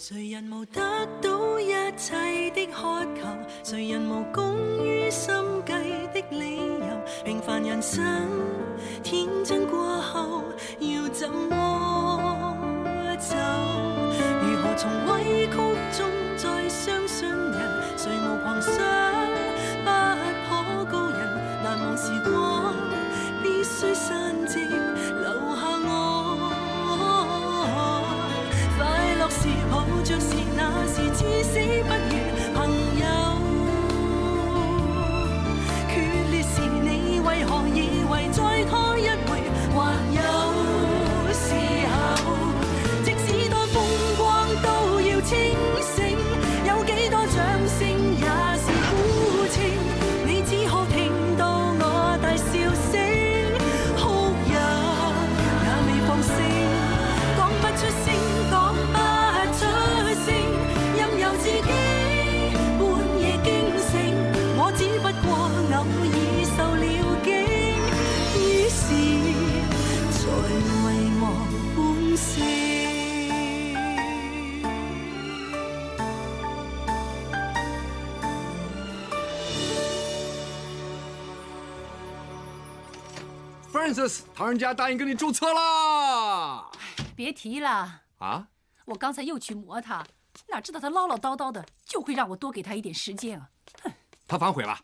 谁人无得到一切的渴求？谁人无功于心计的理由？平凡人生，天真过后要怎么走？如何从委曲中再相信人？谁无狂想不可告人？难忘时光，必须散尽，留下我。快乐时抱着是那时至死不渝朋友，决裂时你为何以为再拖一回？还有时候，即使多风光都要清醒，有几多掌声也是苦情，你只可听到我大笑声，哭泣也未放聲，講不出聲，講不出聲，任由自己半夜驚醒，我只不過偶爾受了驚，於是才遺忘本性。Francis， 唐人家答应跟你注册啦！别提了啊！我刚才又去磨他，哪知道他唠唠叨叨的，就会让我多给他一点时间啊！哼！他反悔了。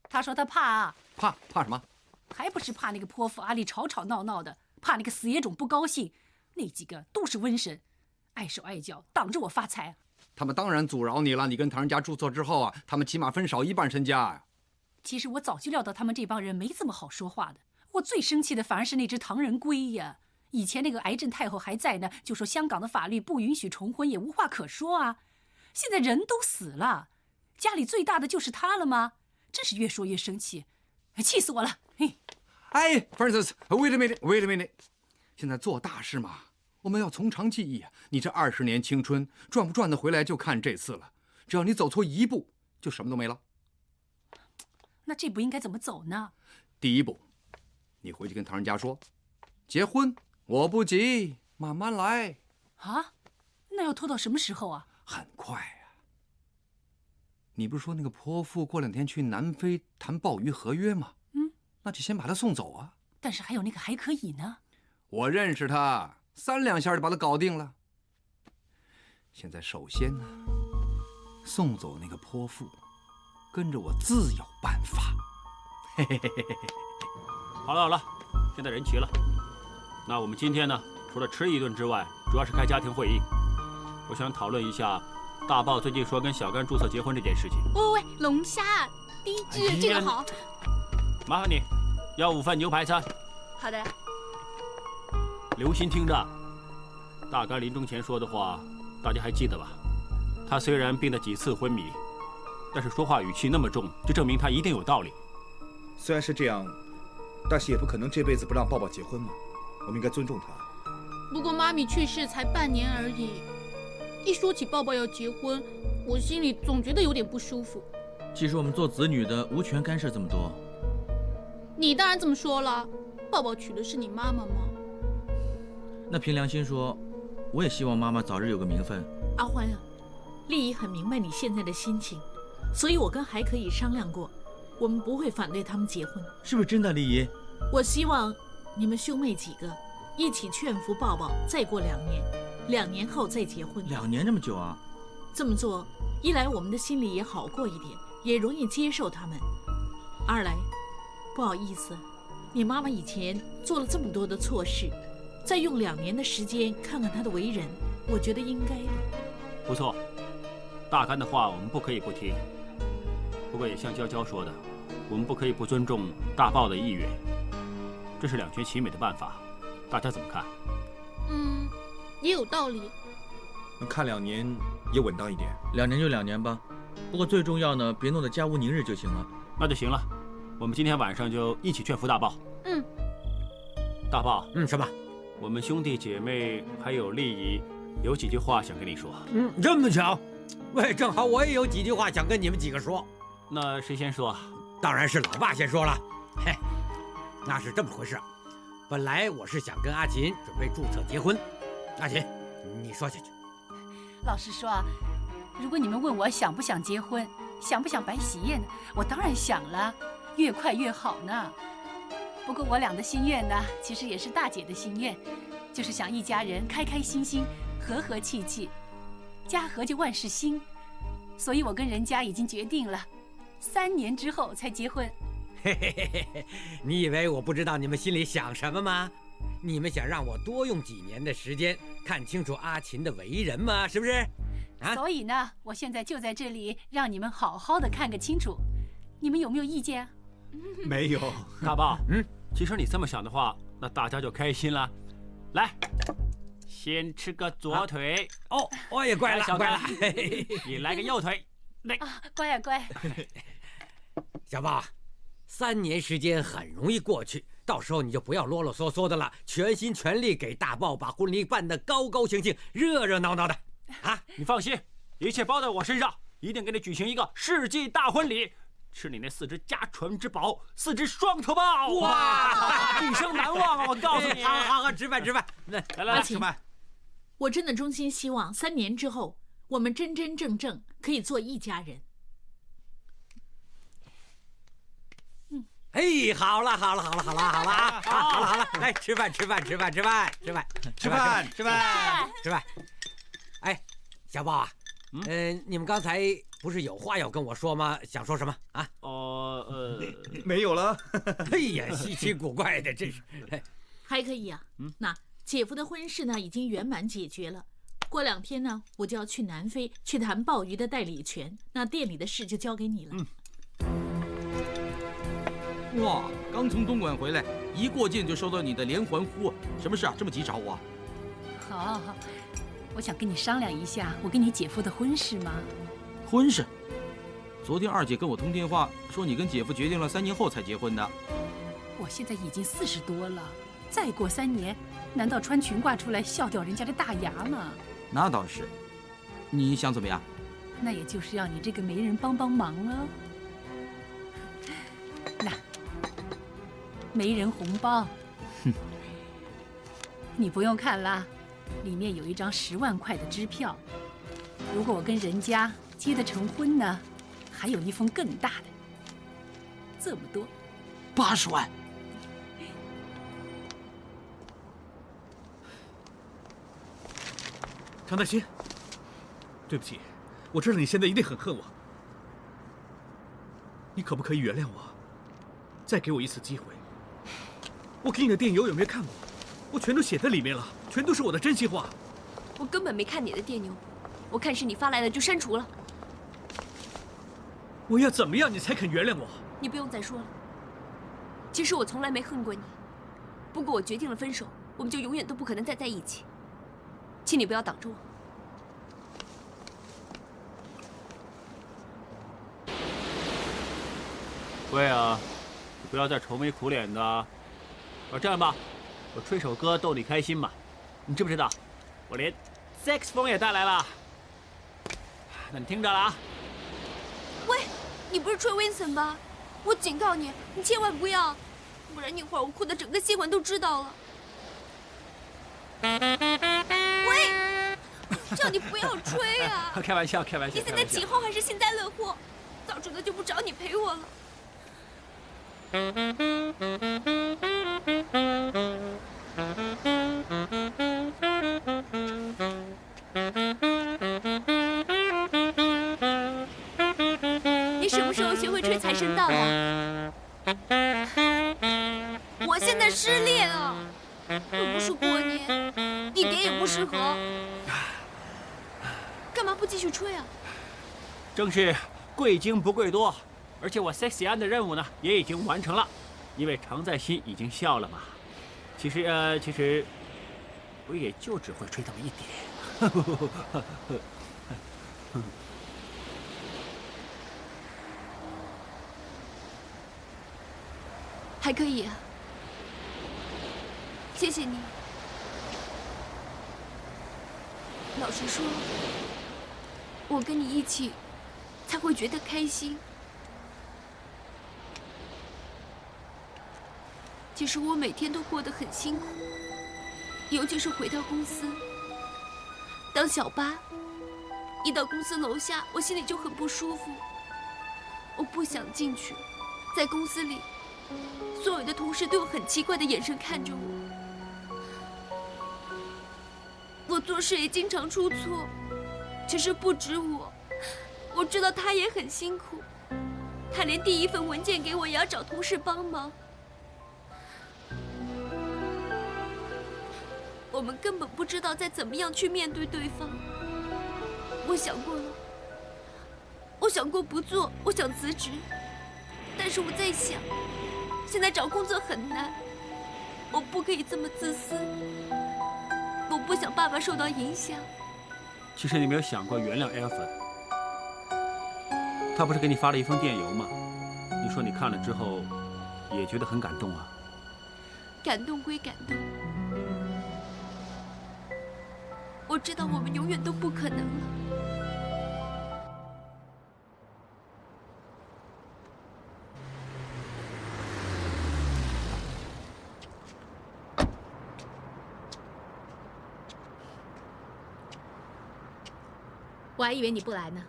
他说他怕啊。怕什么？还不是怕那个泼妇阿丽吵吵闹闹的，怕那个死野种不高兴。那几个都是瘟神，碍手碍脚，挡着我发财。他们当然阻挠你了。你跟唐人家注册之后啊，他们起码分少1半身家呀。其实我早就料到他们这帮人没这么好说话的。我最生气的反而是那只唐人龟呀！以前那个癌症太后还在呢，就说香港的法律不允许重婚，也无话可说啊。现在人都死了，家里最大的就是他了吗？真是越说越生气，气死我了！嘿，哎 ，Francis，wait a minute，现在做大事嘛，我们要从长计议啊。你这20年青春赚不赚得回来，就看这次了。只要你走错一步，就什么都没了。那这步应该怎么走呢？第一步，你回去跟唐人家说，结婚我不急，慢慢来。啊？那要拖到什么时候啊？很快啊。你不是说那个泼妇过2天去南非谈鲍鱼合约吗？那就先把他送走啊。但是还有那个还可以呢。我认识他，3两下就把他搞定了。现在首先呢，送走那个泼妇，跟着我自有办法。嘿嘿嘿嘿嘿。好了，现在人齐了。那我们今天呢，除了吃一顿之外，主要是开家庭会议。我想讨论一下大豹最近说跟小甘注册结婚这件事情。喂，龙虾，低脂，这个好。麻烦你，要5份牛排餐。好的。留心听着，大甘临终前说的话，大家还记得吧？他虽然病了几次昏迷，但是说话语气那么重，就证明他一定有道理。虽然是这样，但是也不可能这辈子不让抱抱结婚嘛。我们应该尊重他。不过妈咪去世才半年而已，一说起抱抱要结婚，我心里总觉得有点不舒服。其实我们做子女的无权干涉这么多。你当然这么说了，抱抱娶的是你妈妈吗？那凭良心说，我也希望妈妈早日有个名分。阿欢啊，丽姨很明白你现在的心情，所以我跟还可以商量过，我们不会反对他们结婚。是不是真的，丽姨？我希望你们兄妹几个一起劝服抱抱，再过2年，2年后再结婚。2年这么久啊？这么做，一来我们的心里也好过一点，也容易接受他们；二来，不好意思，你妈妈以前做了这么多的错事，再用2年的时间看看她的为人，我觉得应该的。不错，大甘的话我们不可以不听。不过也像娇娇说的，我们不可以不尊重大豹的意愿，这是2全其美的办法，大家怎么看？也有道理。能看2年也稳当一点。2年就2年吧，不过最重要呢，别弄得家无宁日就行了。那就行了，我们今天晚上就一起劝服大豹。大豹。什么？我们兄弟姐妹还有丽姨有几句话想跟你说。这么巧？喂，正好我也有几句话想跟你们几个说。那谁先说？当然是老爸先说了。嘿，那是这么回事。本来我是想跟阿琴准备注册结婚。阿琴，你说下去。老实说啊，如果你们问我想不想结婚，想不想摆喜宴呢，我当然想了，越快越好呢。不过我俩的心愿呢，其实也是大姐的心愿，就是想一家人开开心心，和和气气，家和就万事兴。所以我跟人家已经决定了，3年之后才结婚。嘿嘿嘿嘿嘿，你以为我不知道你们心里想什么吗？你们想让我多用几年的时间看清楚阿琴的为人吗？是不是？啊！所以呢，我现在就在这里让你们好好的看个清楚，你们有没有意见啊？没有。大豹，其实你这么想的话，那大家就开心了。来，先吃个左腿。哦，我也乖了，小乖了。你来个右腿。来啊，乖呀乖。小豹，3年时间很容易过去，到时候你就不要啰啰嗦嗦的了，全心全力给大豹把婚礼办得高高兴兴、热热闹闹的。啊，你放心，一切包在我身上，一定给你举行一个世纪大婚礼，吃你那4只家传之宝，4只双头豹。哇，毕生难忘啊！我告诉你。好，吃饭。来，吃饭。我真的衷心希望3年之后，我们真真正正可以做一家人。哎，好了，来吃饭。哎，小豹啊，你们刚才不是有话要跟我说吗？想说什么啊？没有了。哎呀，稀奇古怪的，真是。还可以啊。那姐夫的婚事呢，已经圆满解决了。过2天呢，我就要去南非去谈鲍鱼的代理权，那店里的事就交给你了。哇，刚从东莞回来，一过境就收到你的连环呼，什么事啊？这么急找我啊？好，我想跟你商量一下，我跟你姐夫的婚事嘛。婚事？昨天二姐跟我通电话说，你跟姐夫决定了3年后才结婚的。我现在已经40多了，再过3年，难道穿裙褂出来笑掉人家的大牙吗？那倒是。你想怎么样？那也就是要你这个媒人帮忙了。那。媒人红包，你不用看啦，里面有一张10万块的支票。如果我跟人家结得成婚呢，还有一封更大的，这么多，80万。常大新，对不起，我知道你现在一定很恨我，你可不可以原谅我，再给我一次机会？我给你的电邮有没有看过？我全都写在里面了，全都是我的真心话。我根本没看你的电邮，我看是你发来的就删除了。我要怎么样你才肯原谅我？你不用再说了。其实我从来没恨过你，不过我决定了分手，我们就永远都不可能再在一起。请你不要挡着我。喂啊，你不要再愁眉苦脸的。这样吧，我吹首歌逗你开心嘛。你知不知道，我连萨克斯风也带来了。那你听着了啊。喂，你不是吹 Vincent 吧？我警告你，你千万不要，不然一会儿我哭的整个戏馆都知道了。喂，叫你不要吹啊！开玩笑。你现在起哄还是幸灾乐祸？早知道就不找你陪我了。你什么时候学会吹财神到啊？我现在失恋啊，又不是过年，一点也不适合。干嘛不继续吹啊？正是贵精不贵多。而且我 sexy 安的任务呢也已经完成了，因为常在心已经笑了嘛。其实我也就只会吹这么一点。还可以啊，谢谢你。老实说，我跟你一起才会觉得开心。其实我每天都过得很辛苦，尤其是回到公司当小八，一到公司楼下，我心里就很不舒服。我不想进去，在公司里，所有的同事都用很奇怪的眼神看着我。我做事也经常出错，其实不止我，我知道他也很辛苦。他连第一份文件给我也要找同事帮忙。我们根本不知道再怎么样去面对对方。我想过了，我想过不做，我想辞职，但是我在想，现在找工作很难，我不可以这么自私。我不想爸爸受到影响。其实你没有想过原谅艾芬？他不是给你发了一封电邮吗？你说你看了之后也觉得很感动啊。感动归感动，我知道我们永远都不可能了。我还以为你不来呢。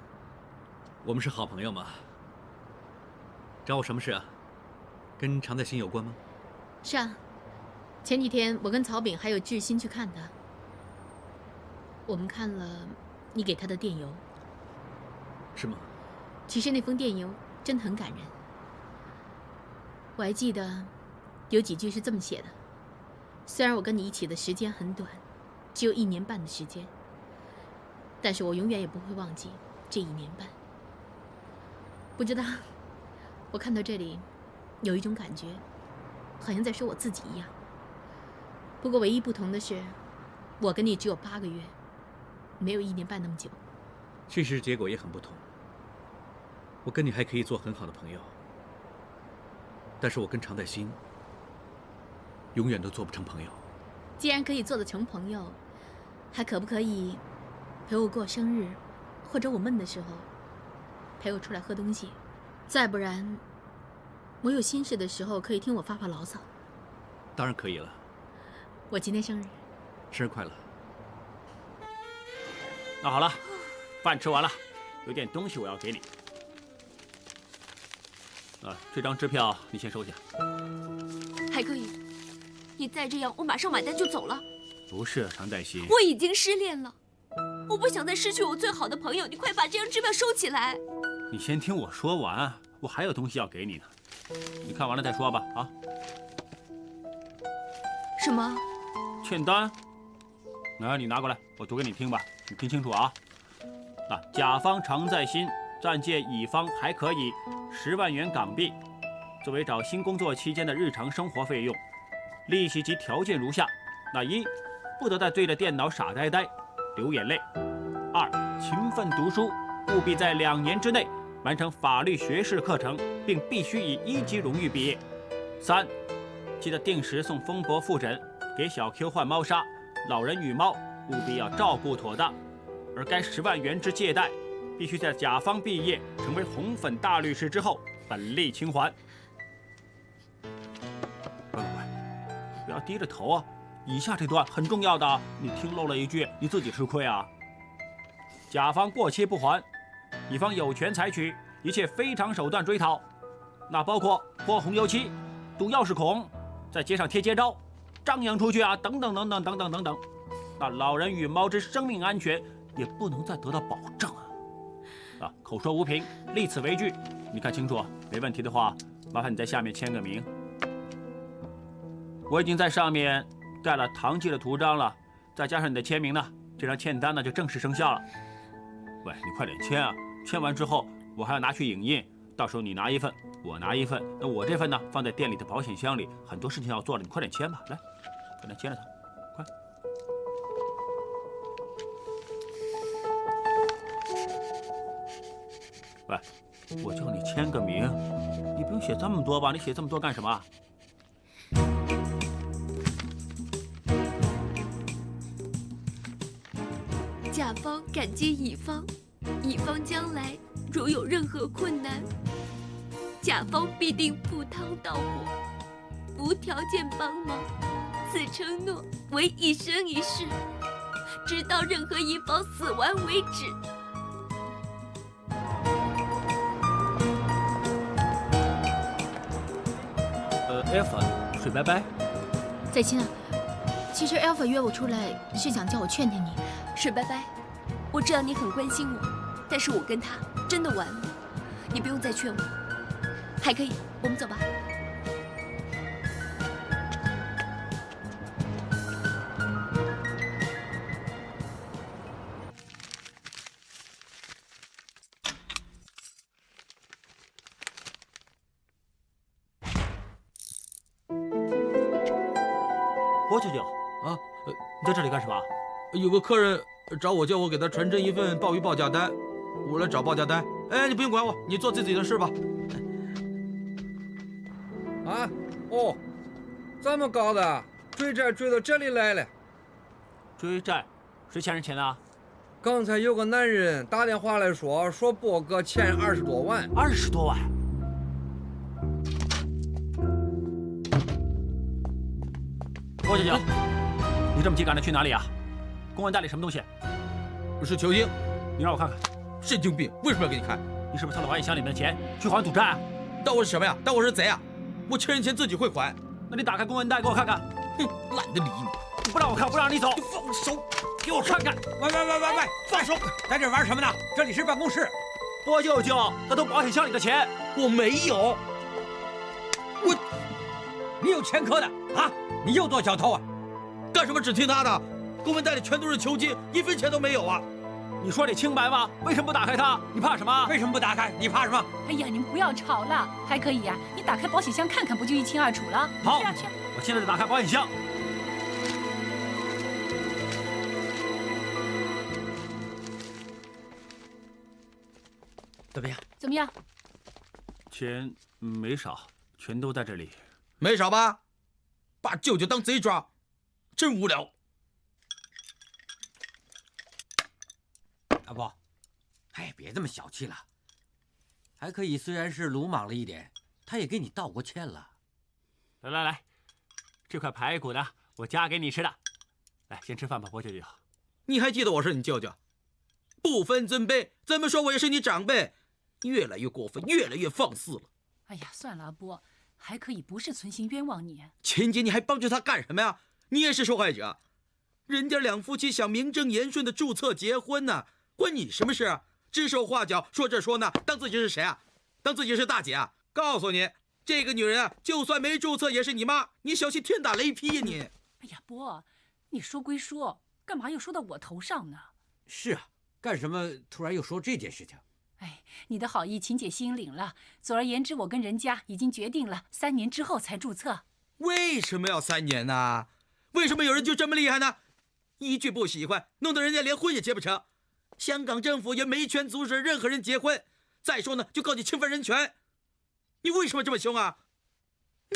我们是好朋友嘛。找我什么事啊？跟常在新有关吗？是啊，前几天我跟曹炳还有志新去看他，我们看了你给他的电邮。是吗？其实那封电邮真的很感人。我还记得有几句是这么写的：虽然我跟你一起的时间很短，只有1年半的时间，但是我永远也不会忘记这1年半。不知道，我看到这里，有一种感觉，好像在说我自己一样。不过唯一不同的是，我跟你只有8个月，没有1年半那么久。事实结果也很不同。我跟你还可以做很好的朋友，但是我跟常在新永远都做不成朋友。既然可以做得成朋友，还可不可以陪我过生日，或者我闷的时候陪我出来喝东西？再不然，我有心事的时候可以听我发发牢骚。当然可以了。我今天生日，生日快乐。那好了，饭吃完了，有点东西我要给你。这张支票你先收下。还可以，你再这样，我马上买单就走了。不是常在新，我已经失恋了，我不想再失去我最好的朋友。你快把这张支票收起来。你先听我说完，我还有东西要给你呢。你看完了再说吧，啊？什么？欠单？你拿过来，我读给你听吧，你听清楚啊。甲方常在新暂借乙方还可以10万元港币，作为找新工作期间的日常生活费用，利息及条件如下：1，不得再对着电脑傻呆呆流眼泪；2，勤奋读书，务必在2年之内完成法律学士课程，并必须以1级荣誉毕业；3，记得定时送风伯复诊，给小 Q 换猫砂，老人与猫务必要照顾妥当，而该10万元之借贷，必须在甲方毕业成为红粉大律师之后本利清还。喂，不要低着头啊！以下这段很重要的，你听漏了一句，你自己吃亏啊。甲方过期不还，乙方有权采取一切非常手段追讨，那包括泼红油漆、堵钥匙孔、在街上贴街招、张扬出去啊，等等等等等等等等。那老人与猫之生命安全也不能再得到保障啊！口说无凭，立此为据，你看清楚，没问题的话，麻烦你在下面签个名。我已经在上面盖了唐记的图章了，再加上你的签名呢，这张欠单呢就正式生效了。喂，你快点签啊！签完之后我还要拿去影印，到时候你拿一份，我拿一份，那我这份呢放在店里的保险箱里，很多事情要做了，你快点签吧，来，快点签了它，快。喂，我叫你签个名，你不用写这么多吧？你写这么多干什么？甲方感激乙方，乙方将来如有任何困难，甲方必定赴汤蹈火，无条件帮忙。此承诺为一生一世，直到任何一方死亡为止。Alpha 水拜拜。在清啊，其实 Alpha 约我出来是想叫我劝劝你。水拜拜，我知道你很关心我，但是我跟他真的完了，你不用再劝我，还可以，我们走吧。郭舅舅啊，你在这里干什么？有个客人找我，叫我给他传真一份鲍鱼报价单，我来找报价单。哎，你不用管我，你做自己的事吧。啊，哦，这么高的追债追到这里来了。追债？谁欠人钱呢？刚才有个男人打电话来说波哥欠20多万。20多万？郭舅舅，你这么急赶着去哪里啊？公文袋里什么东西？是球星，你让我看看。神经病，为什么要给你看？你是不是偷了王一箱里面的钱去还赌债啊？当我是什么呀？当我是贼啊？我欠人钱自己会还。那你打开公文袋给我看看。哼，懒得理你。你不让我看，不让你走。你放手，给我看看。喂，放手！在这玩什么呢？这里是办公室。郭舅舅，他偷保险箱里的钱。我没有。你有前科的啊！你又做小偷啊？干什么只听他的？公文袋里全都是球金，1分钱都没有啊！你说你清白吗？为什么不打开它？你怕什么？为什么不打开？你怕什么？哎呀，你们不要吵了，还可以呀、你打开保险箱看看，不就一清二楚了？好，去啊去啊。我现在就打开保险箱。怎么样？怎么样？钱没少，全都在这里。没少吧？把舅舅当贼抓，真无聊。阿伯，哎，别这么小气了。还可以，虽然是鲁莽了一点，他也给你道过歉了。来，这块排骨呢，我夹给你吃的。来，先吃饭吧，郭舅舅。你还记得我是你舅舅？不分尊卑，怎么说我也是你长辈。越来越过分，越来越放肆了。哎呀，算了，阿波，还可以不是存心冤枉你。前姐，你还帮着他干什么呀？你也是受害者。人家两夫妻想名正言顺的注册结婚呢，关你什么事啊？指手画脚，说这说那，当自己是谁啊？当自己是大姐啊？告诉你，这个女人啊，就算没注册也是你妈，你小心天打雷劈呀你！哎呀，波，你说归说，干嘛又说到我头上呢？是啊，干什么突然又说这件事情？哎，你的好意秦姐心领了。总而言之，我跟人家已经决定了，3年之后才注册。为什么要3年呢？为什么有人就这么厉害呢？一句不喜欢，弄得人家连婚也结不成。香港政府也没权阻止任何人结婚。再说呢，就告你侵犯人权。你为什么这么凶啊？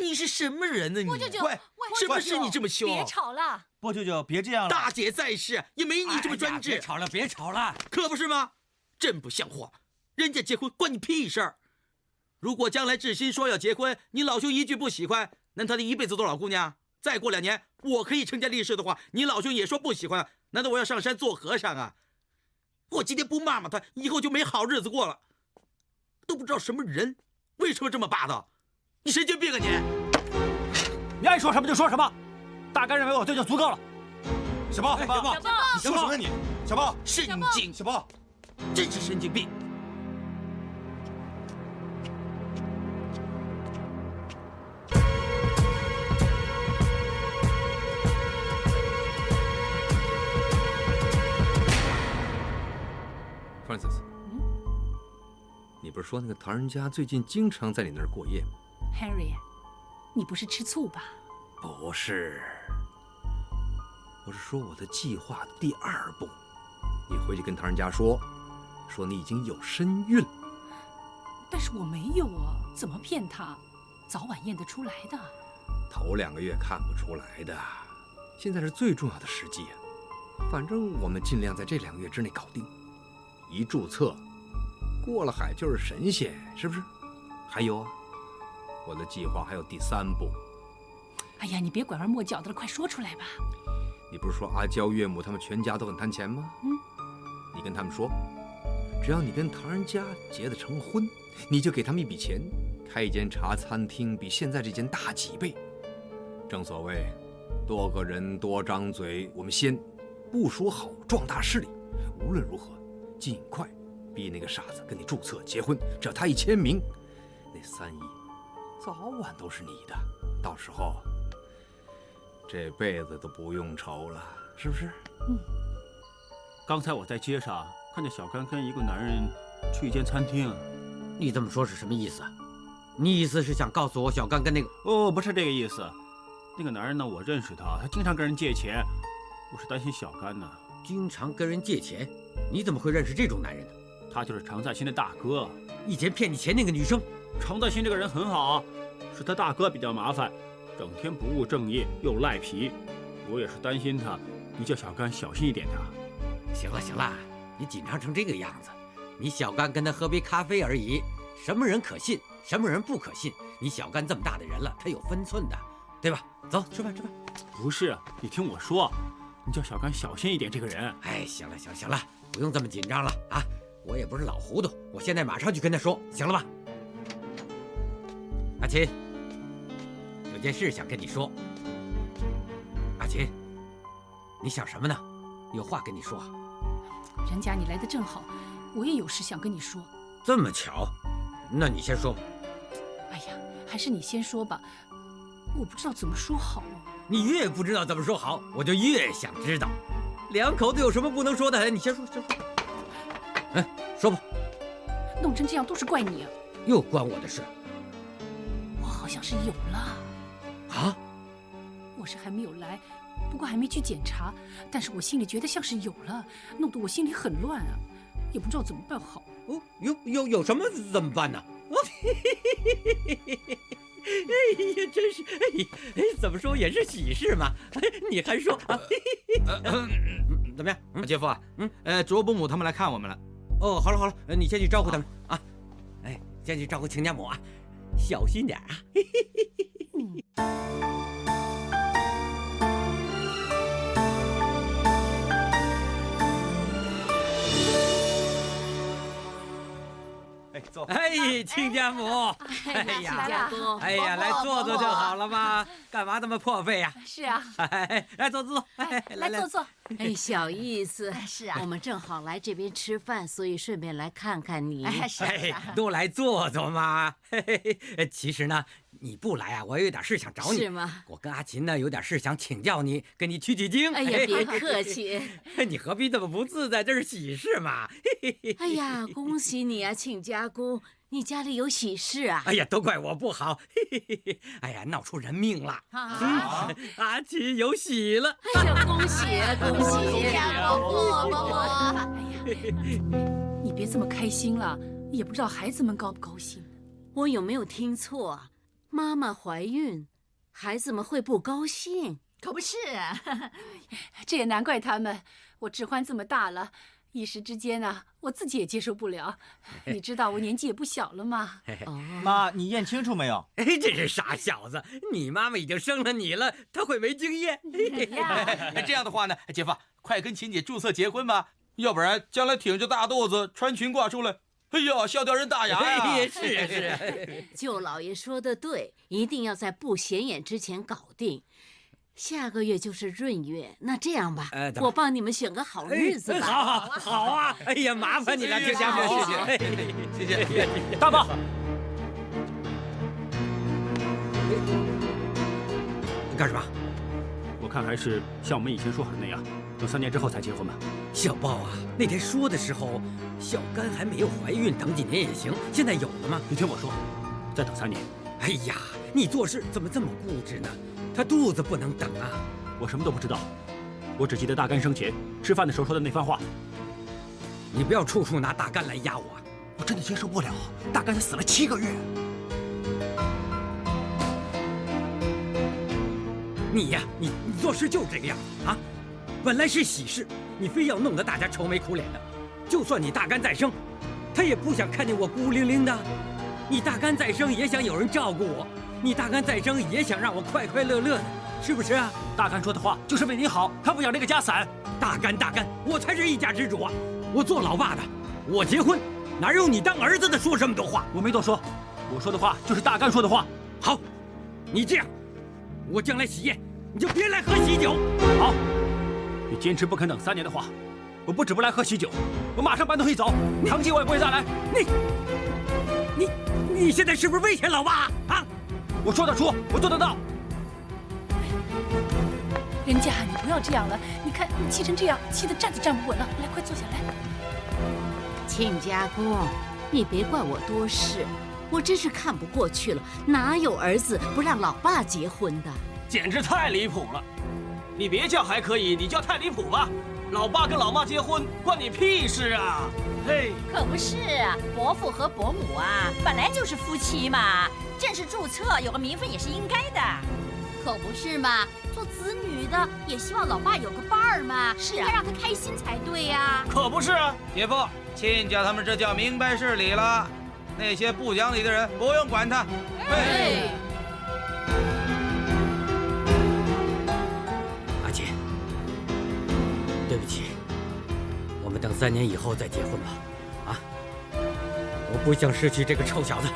你是什么人呢你？郭舅舅，喂，是不是你这么凶？别吵了，波舅舅，别这样了。大姐在世也没你这么专制。别吵了，别吵了，可不是吗？真不像话。人家结婚关你屁事儿！如果将来志新说要结婚，你老兄一句不喜欢，难道你一辈子做老姑娘？再过2年，我可以成家立室的话，你老兄也说不喜欢，难道我要上山做和尚啊？我今天不骂他，以后就没好日子过了。都不知道什么人，为什么这么霸道？你神经病啊你！你爱说什么就说什么，大概认为我这就足够了。小豹，小豹，你说什么你？小豹，神经，小豹，真是神经病。Francis，你不是说那个唐人家最近经常在你那儿过夜吗 Henry， 你不是吃醋吧？不是，我是说我的计划的第2步，你回去跟唐人家说你已经有身孕了。但是我没有啊，怎么骗他？早晚验得出来的。头2个月看不出来的，现在是最重要的时机啊。反正我们尽量在这2个月之内搞定。一注册，过了海就是神仙，是不是？还有啊，我的计划还有第3步。哎呀，你别拐弯抹角的了，快说出来吧。你不是说阿娇岳母他们全家都很贪钱吗？你跟他们说，只要你跟唐人家结得成婚，你就给他们一笔钱，开一间茶餐厅比现在这间大几倍。正所谓，多个人多张嘴，我们先部署好壮大势力。无论如何，尽快逼那个傻子跟你注册结婚。只要他一签名，那3亿早晚都是你的。到时候这辈子都不用愁了，是不是？刚才我在街上看见小甘跟一个男人去一间餐厅。你这么说是什么意思啊？你意思是想告诉我小甘跟那个……哦，不是这个意思。那个男人呢，我认识他，他经常跟人借钱。我是担心小甘呢。经常跟人借钱？你怎么会认识这种男人呢？他就是常在新的大哥。以前骗你钱那个女生。常在新这个人很好，是他大哥比较麻烦，整天不务正业又赖皮。我也是担心他，你叫小甘小心一点的。行了行了，你紧张成这个样子。你小甘跟他喝杯咖啡而已，什么人可信，什么人不可信？你小甘这么大的人了，他有分寸的，对吧？走，吃饭吃饭。不是，你听我说，你叫小甘小心一点这个人。哎，行了行了，不用这么紧张了啊！我也不是老糊涂，我现在马上去跟他说，行了吧？阿琴，有件事想跟你说。阿琴，你想什么呢？有话跟你说。人家你来的正好，我也有事想跟你说。这么巧，那你先说吧。哎呀，还是你先说吧，我不知道怎么说好。你越不知道怎么说好，我就越想知道。两口子有什么不能说的？你先说，先说。说吧。弄成这样都是怪你啊！又关我的事。我好像是有了。啊？我是还没有来，不过还没去检查，但是我心里觉得像是有了，弄得我心里很乱啊，也不知道怎么办好。哦，有什么怎么办呢？哎呀，真是哎，怎么说也是喜事嘛。你还说啊？怎么样，姐夫啊？卓伯母他们来看我们了。哦，好了，你先去招呼他们啊。哎，先去招呼亲家母啊，小心点啊。走。哎，亲家母，哎呀，哎呀，来坐坐就好了嘛，干嘛这么破费呀？是啊，哎，来坐，来坐坐。哎，小意思。是啊，我们正好来这边吃饭，所以顺便来看看你。是啊，多来坐坐嘛。其实呢，你不来啊，我有点事想找你。是吗？我跟阿琴呢有点事想请教你，跟你取经。哎呀，别客气。你何必这么不自在？这是喜事嘛。哎呀，恭喜你啊，亲家公，你家里有喜事啊！哎呀，都怪我不好。哎呀，闹出人命了。阿琴有喜了。哎呀，恭喜恭喜！哎呀，你别这么开心了，也不知道孩子们高不高兴。我有没有听错啊？妈妈怀孕，孩子们会不高兴？可不是啊，这也难怪他们。我志欢这么大了，一时之间呢，我自己也接受不了。你知道我年纪也不小了嘛。妈，你验清楚没有？哎，这是傻小子！你妈妈已经生了你了，她会没经验？这样的话呢，姐夫，快跟琴姐注册结婚吧，要不然将来挺着大肚子穿裙褂出来，哎呀，笑掉人大牙呀！是。舅老爷说的对，一定要在不显眼之前搞定。下个月就是闰月，那这样吧，我帮你们选个好日子吧。好啊！哎呀，麻烦你了，丁家母，谢谢。大宝，干什么？我看还是像我们以前说好的那样，等3年之后才结婚吧。小豹啊，那天说的时候，小甘还没有怀孕，等几年也行。现在有了吗？你听我说，再等3年。哎呀，你做事怎么这么固执呢？她肚子不能等啊！我什么都不知道，我只记得大甘生前吃饭的时候说的那番话。你不要处处拿大甘来压我，我真的接受不了。大甘才死了7个月。你呀，你做事就这个样子啊！本来是喜事，你非要弄得大家愁眉苦脸的。就算你大甘再生，他也不想看见我孤孤零零的。你大甘再生也想有人照顾我。你大甘再生也想让我快快乐乐的，是不是啊？大甘说的话就是为你好，他不养这个家散。大甘，我才是一家之主啊！我做老爸的，我结婚，哪有你当儿子的说这么多话？我没多说，我说的话就是大干说的话。好，你这样，我将来喜宴你就别来喝喜酒。好，你坚持不肯等3年的话，我不止不来喝喜酒，我马上搬东西走，长期我也不会再来。你现在是不是威胁老爸啊？我说得出，我做得到。人家，你不要这样了，你看你气成这样，气得站都站不稳了。来，快坐下来。亲家公，你别怪我多事，我真是看不过去了，哪有儿子不让老爸结婚的？简直太离谱了！你别叫还可以，你叫太离谱吧。老爸跟老妈结婚，关你屁事啊！嘿，可不是啊，伯父和伯母啊，本来就是夫妻嘛，正式注册有个名分也是应该的。可不是嘛，做子女的也希望老爸有个伴儿嘛，是啊，应该让他开心才对呀。可不是啊，姐夫，亲家他们这叫明白事理了，那些不讲理的人不用管他。哎，阿姐，对不起，我们等3年以后再结婚吧。啊，我不想失去这个臭小子。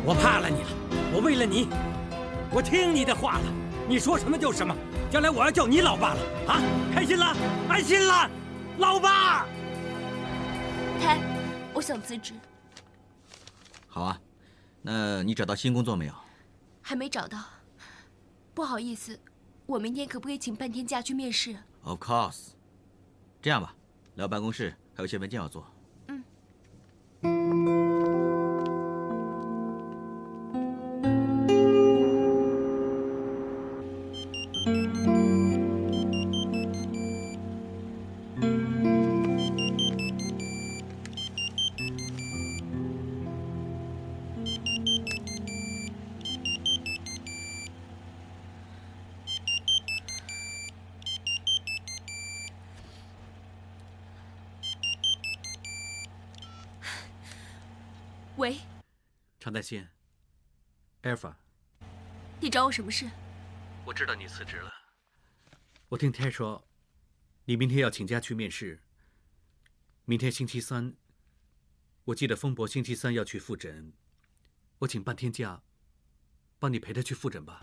我怕了你了，我为了你，我听你的话了，你说什么就什么。将来我要叫你老爸了啊！开心了，安心了，老爸。太，我想辞职。好啊，那你找到新工作没有？还没找到，不好意思，我明天可不可以请半天假去面试 ？Of course。这样吧，来我办公室，还有一些文件要做。喂，常在新 ，Alpha， 你找我什么事？我知道你辞职了。我听 Ted 说，你明天要请假去面试。明天星期3，我记得风伯星期3要去复诊，我请半天假，帮你陪他去复诊吧。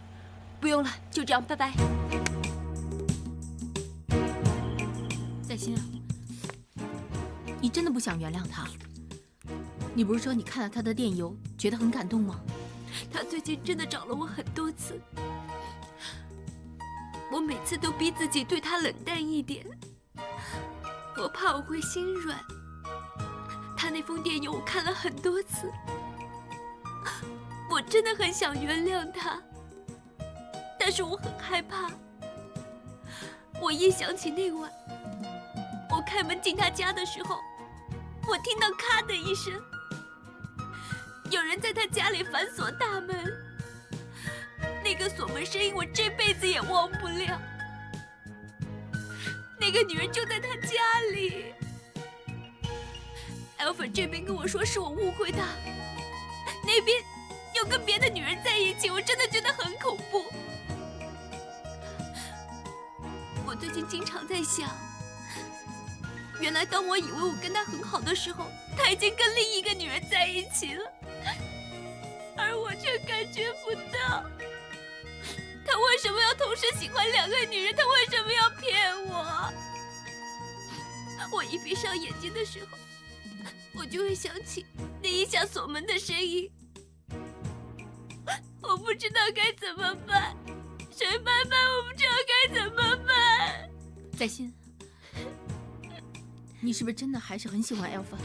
不用了，就这样，拜拜。在心啊，你真的不想原谅他？你不是说你看了他的电邮，觉得很感动吗？他最近真的找了我很多次，我每次都逼自己对他冷淡一点，我怕我会心软。他那封电邮我看了很多次，我真的很想原谅他，但是我很害怕。我一想起那晚，我开门进他家的时候，我听到咔的一声，有人在他家里反锁大门，那个锁门声音我这辈子也忘不了。那个女人就在他家里。Alpha 这边跟我说是我误会他，那边又跟别的女人在一起，我真的觉得很恐怖。我最近经常在想，原来当我以为我跟他很好的时候，他已经跟另一个女人在一起了，而我却感觉不到。他为什么要同时喜欢2个女人？他为什么要骗我？我一闭上眼睛的时候，我就会想起那一下锁门的声音。我不知道该怎么办，水爸爸，我不知道该怎么办。在心，你是不是真的还是很喜欢 Alpha？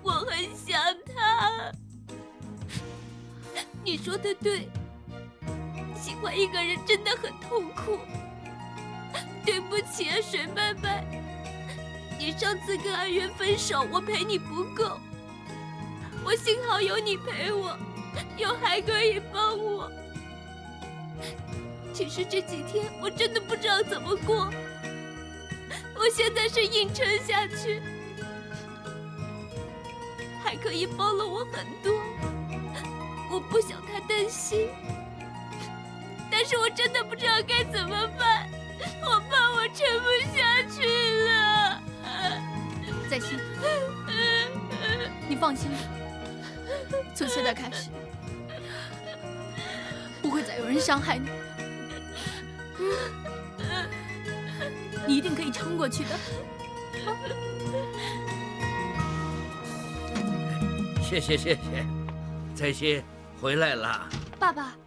我很想他。你说的对，喜欢一个人真的很痛苦。对不起啊，水爸爸，你上次跟阿元分手，我陪你不够，我幸好有你陪我，有还可以帮我。其实这几天我真的不知道怎么过，我现在是硬撑下去。还可以帮了我很多，我不想他担心，但是我真的不知道该怎么办，我怕我撑不下去了。在心，你放心吧，从现在开始，不会再有人伤害你，你一定可以撑过去的。谢谢，在心回来了。爸爸，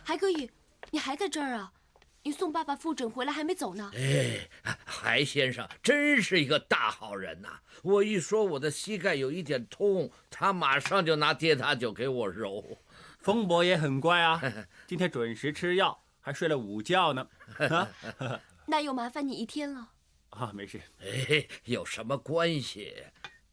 还可以，你还在这儿啊？你送爸爸复诊回来还没走呢。哎，海先生真是一个大好人呐！我一说我的膝盖有一点痛，他马上就拿跌打酒给我揉。风伯也很乖啊，今天准时吃药，还睡了午觉呢。那又麻烦你一天了。啊，没事。哎，有什么关系？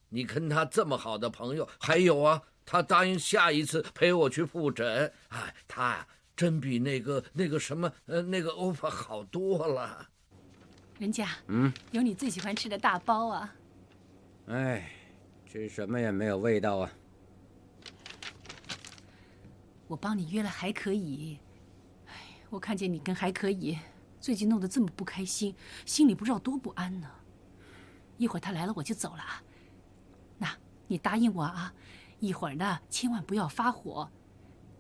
你跟他这么好的朋友，还有啊，他答应下一次陪我去复诊。哎，他呀，真比那个什么那个欧巴好多了。人家有你最喜欢吃的大包啊。哎，吃什么也没有味道啊。我帮你约了还可以。哎，我看见你跟还可以最近弄得这么不开心，心里不知道多不安呢。一会儿他来了我就走了啊。那你答应我啊，一会儿呢千万不要发火，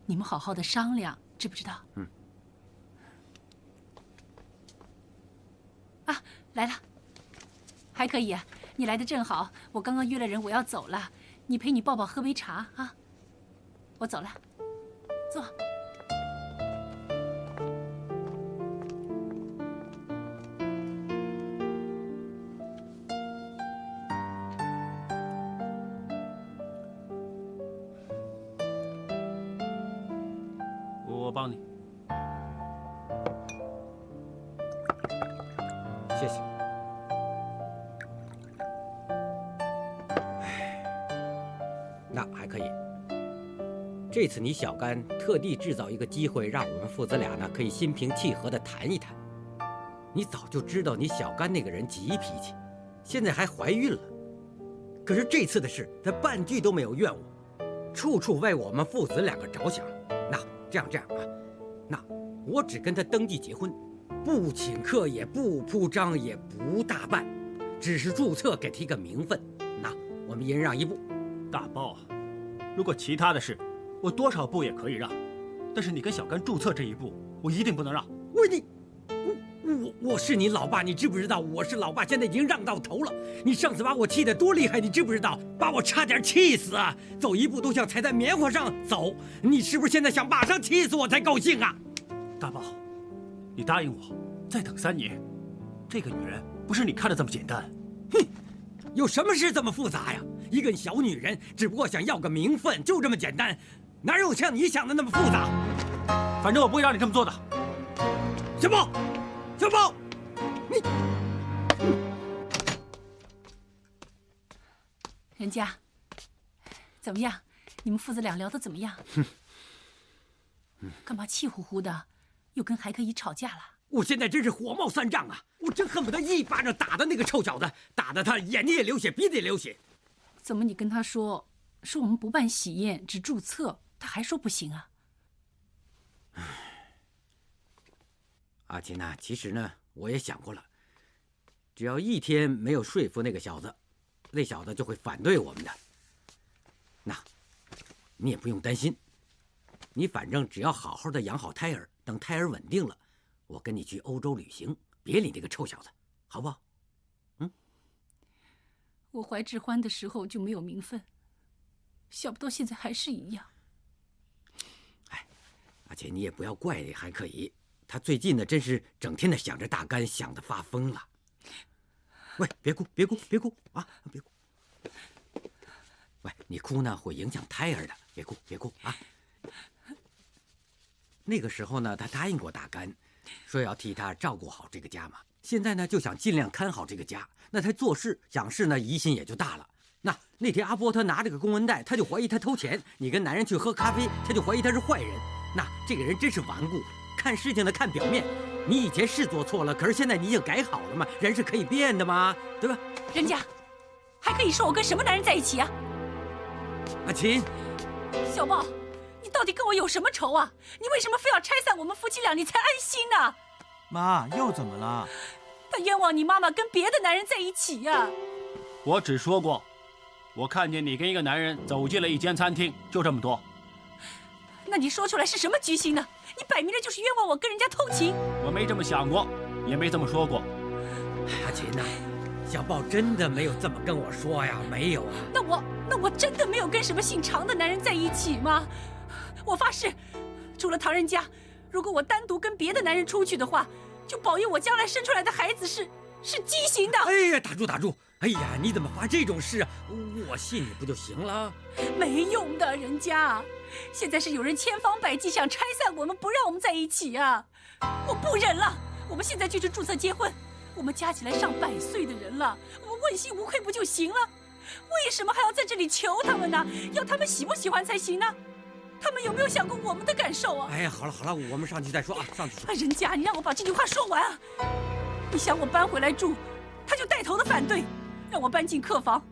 你们好好的商量，知不知道？啊，来了，还可以啊，你来的正好，我刚刚约了人，我要走了，你陪你抱抱喝杯茶啊。我走了，坐。我帮你。谢谢。那还可以。这次你小甘特地制造一个机会，让我们父子俩呢可以心平气和地谈一谈。你早就知道你小甘那个人急脾气，现在还怀孕了。可是这次的事，他半句都没有怨我，处处为我们父子两个着想。那这样啊，那我只跟他登记结婚，不请客，也不铺张，也不大办，只是注册给他一个名分。那我们一人让一步。大包啊，如果其他的事，我多少步也可以让，但是你跟小甘注册这一步，我一定不能让。我是你老爸，你知不知道？我是老爸，现在已经让到头了。你上次把我气得多厉害，你知不知道？把我差点气死啊！走一步都像踩在棉花上走。你是不是现在想马上气死我才高兴啊？大宝，你答应我，再等3年。这个女人不是你看的这么简单。哼，有什么事这么复杂呀？一个小女人只不过想要个名分，就这么简单，哪有像你想的那么复杂？反正我不会让你这么做的。小宝，小宝，你人家怎么样？你们父子俩聊得怎么样？干嘛气呼呼的？又跟还可以吵架了？我现在真是火冒三丈啊！我真恨不得一巴掌打的那个臭小子，打得他眼睛也流血，鼻子也流血。怎么你跟他说我们不办喜宴，只注册，他还说不行啊？阿琴呐，其实呢，我也想过了，只要一天没有说服那个小子，那小子就会反对我们的。那，你也不用担心，你反正只要好好的养好胎儿，等胎儿稳定了，我跟你去欧洲旅行，别理那个臭小子，好不好？我怀志欢的时候就没有名分，想不到现在还是一样。哎，而且你也不要怪那还可以，他最近呢真是整天的想着大甘，想得发疯了。喂，别哭啊，别哭。喂，你哭呢会影响胎儿的，别哭啊。那个时候呢，他答应过大甘，说要替他照顾好这个家嘛。现在呢，就想尽量看好这个家。那他做事想事呢，疑心也就大了。那天阿波他拿着个公文袋，他就怀疑他偷钱。你跟男人去喝咖啡，他就怀疑他是坏人。那这个人真是顽固，看事情的看表面。你以前是做错了，可是现在你已经改好了嘛，人是可以变的嘛，对吧？人家还可以说我跟什么男人在一起啊？阿琴，小豹，你到底跟我有什么仇啊？你为什么非要拆散我们夫妻俩，你才安心呢？妈，又怎么了？他冤枉你妈妈跟别的男人在一起呀！我只说过，我看见你跟一个男人走进了一间餐厅，就这么多。那你说出来是什么居心呢？你摆明了就是冤枉我跟人家偷情。我没这么想过，也没这么说过。阿琴呐，小豹真的没有这么跟我说呀，没有啊。那我真的没有跟什么姓常的男人在一起吗？我发誓，除了唐人家，如果我单独跟别的男人出去的话，就保佑我将来生出来的孩子是畸形的。哎呀，打住！哎呀，你怎么发这种誓啊？我信你不就行了？没用的，人家现在是有人千方百计想拆散我们，不让我们在一起啊！我不忍了，我们现在就去注册结婚。我们加起来上100岁的人了，我们问心无愧不就行了？为什么还要在这里求他们呢？要他们喜不喜欢才行呢？他们有没有想过我们的感受啊？哎呀，好了，我们上去再说啊，上去说。人家，你让我把这句话说完啊！你想我搬回来住，他就带头的反对，让我搬进客房。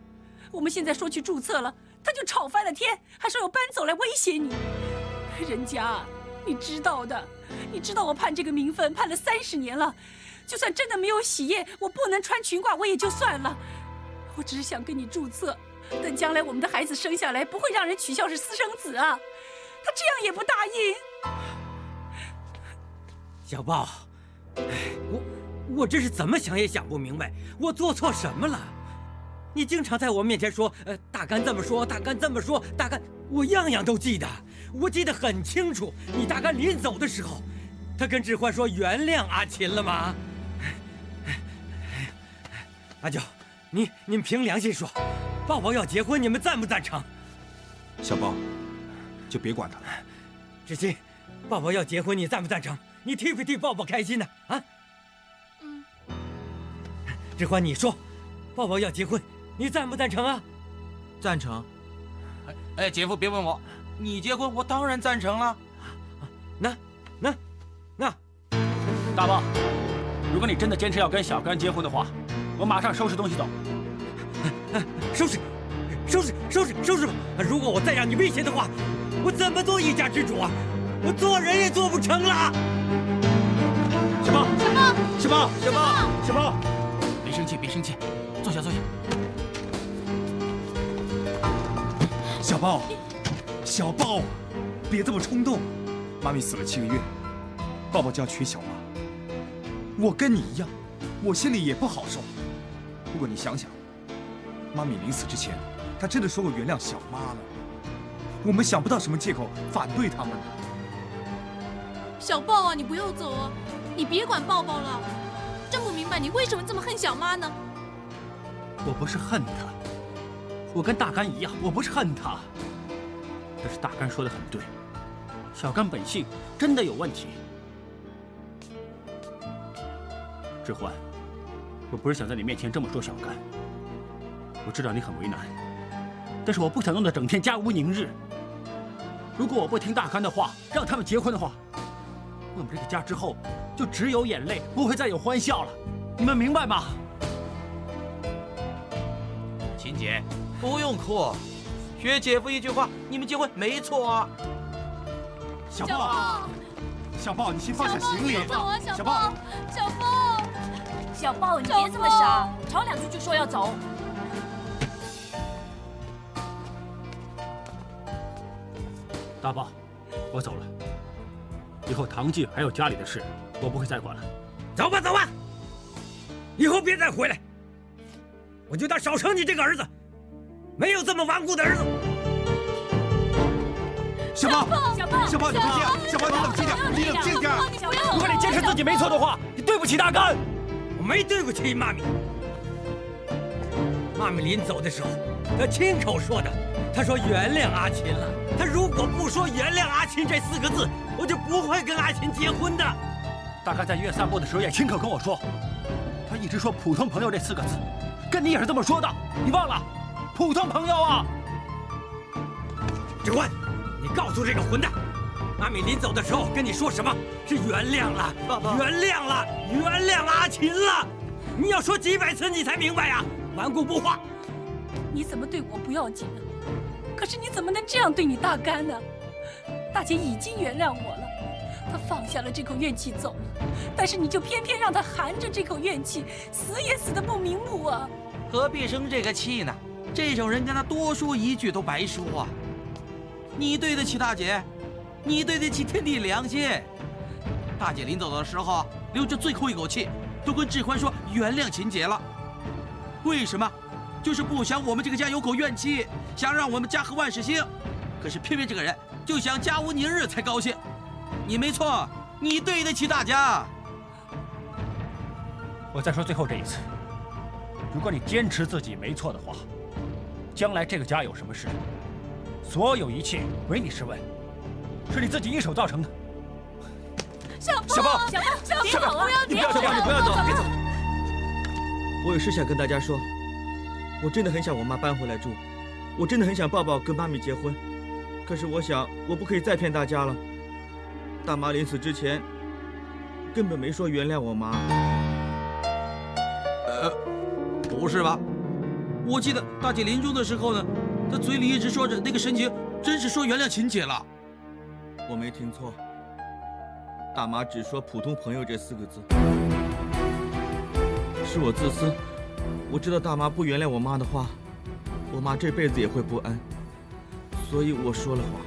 我们现在说去注册了，他就吵翻了天，还说要搬走来威胁你。人家，你知道的，你知道我盼这个名分盼了30年了，就算真的没有喜宴，我不能穿裙褂我也就算了，我只是想跟你注册，等将来我们的孩子生下来不会让人取笑是私生子啊。他这样也不答应。小豹，我这是怎么想也想不明白，我做错什么了？你经常在我面前说，大干这么说，大干这么说，大干，我样样都记得，我记得很清楚。你大干临走的时候，他跟志欢说原谅阿琴了吗？阿九，你们凭良心说，抱抱要结婚，你们赞不赞成？小豹，就别管他了。志新，抱抱要结婚，你赞不赞成？你替不替抱抱开心呢？啊？志欢，你说，抱抱要结婚，你赞不赞成啊？赞成。哎，姐夫别问我，你结婚我当然赞成了。那，大豹，如果你真的坚持要跟小甘结婚的话，我马上收拾东西走。收拾吧！如果我再让你威胁的话，我怎么做一家之主啊？我做人也做不成了。小豹，别生气，坐下。小豹，别这么冲动。妈咪死了7个月，抱抱就要娶小妈。我跟你一样，我心里也不好受。不过你想想，妈咪临死之前，她真的说过原谅小妈了。我们想不到什么借口反对他们。小豹啊，你不要走啊！你别管抱抱了。真不明白你为什么这么恨小妈呢？我不是恨她，我跟大干一样，我不是恨她。但是大干说的很对，小干本性真的有问题。志欢，我不是想在你面前这么说小干，我知道你很为难，但是我不想弄得整天家无宁日。如果我不听大干的话，让他们结婚的话，我们这个家之后就只有眼泪，不会再有欢笑了。你们明白吗？琴姐，不用哭，学姐夫一句话，你们结婚没错啊。小豹，你先放下行李。小豹，你别这么傻，吵2句就说要走。大豹，我走了。以后唐记还有家里的事，我不会再管了。走吧，以后别再回来，我就当少生你这个儿子，没有这么顽固的儿子。小豹，你别这样，小豹，你冷静点。如果你坚持自己没错的话，你对不起大干。我没对不起妈咪。妈咪临走的时候，她亲口说的，她说原谅阿琴了。她如果不说原谅阿琴这4个字，我就不会跟阿琴结婚的。大干在医院散步的时候也亲口跟我说，他一直说普通朋友这4个字，跟你也是这么说的，你忘了？普通朋友啊！志欢，你告诉这个混蛋，妈咪临走的时候跟你说什么？是原谅了，原谅阿琴了。你要说几百次你才明白呀？顽固不化。你怎么对我不要紧呢？可是你怎么能这样对你大干呢？大姐已经原谅我了，她放下了这口怨气走了，但是你就偏偏让她含着这口怨气，死也死得不瞑目啊！何必生这个气呢？这种人跟他多说一句都白说啊！你对得起大姐，你对得起天地良心。大姐临走的时候留着最后一口气，都跟志宽说原谅秦姐了。为什么？就是不想我们这个家有口怨气，想让我们家和万事兴。可是偏偏这个人就想家无宁日才高兴。你没错，你对得起大家。我再说最后这一次，如果你坚持自己没错的话，将来这个家有什么事，所有一切唯你是问，是你自己一手造成的。小宝，别走啊！你不要走，你不要走，别走。我有事想跟大家说，我真的很想我妈搬回来住，我真的很想抱抱跟妈咪结婚，可是我想我不可以再骗大家了。大妈临死之前根本没说原谅我妈。不是吧？我记得大姐临终的时候呢，她嘴里一直说着那个神情，真是说原谅秦姐了。我没听错，大妈只说普通朋友这4个字。是我自私，我知道大妈不原谅我妈的话，我妈这辈子也会不安，所以我说了谎。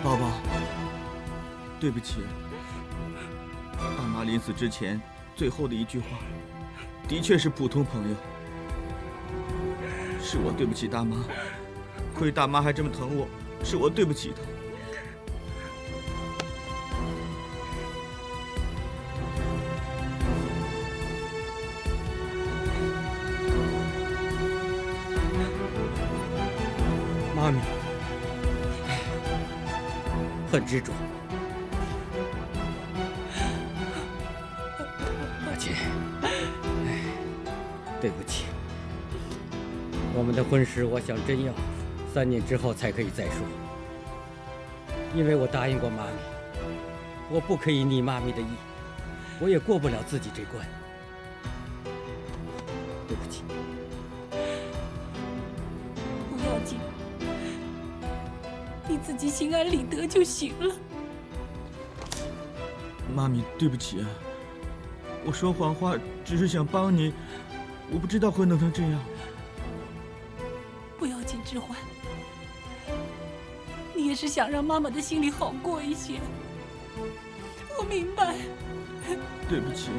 宝宝，对不起，大妈临死之前最后的一句话，的确是普通朋友，是我对不起大妈，亏大妈还这么疼我，是我对不起她。妈咪，很执着。阿姐，对不起，我们的婚事，我想真要3年之后才可以再说，因为我答应过妈咪，我不可以逆妈咪的意，我也过不了自己这关。对不起。不要紧，你自己心安理得就行了。妈咪，对不起啊，我说谎话只是想帮你，我不知道会弄成这样。不要紧，志欢，你也是想让妈妈的心里好过一些，我明白。对不起。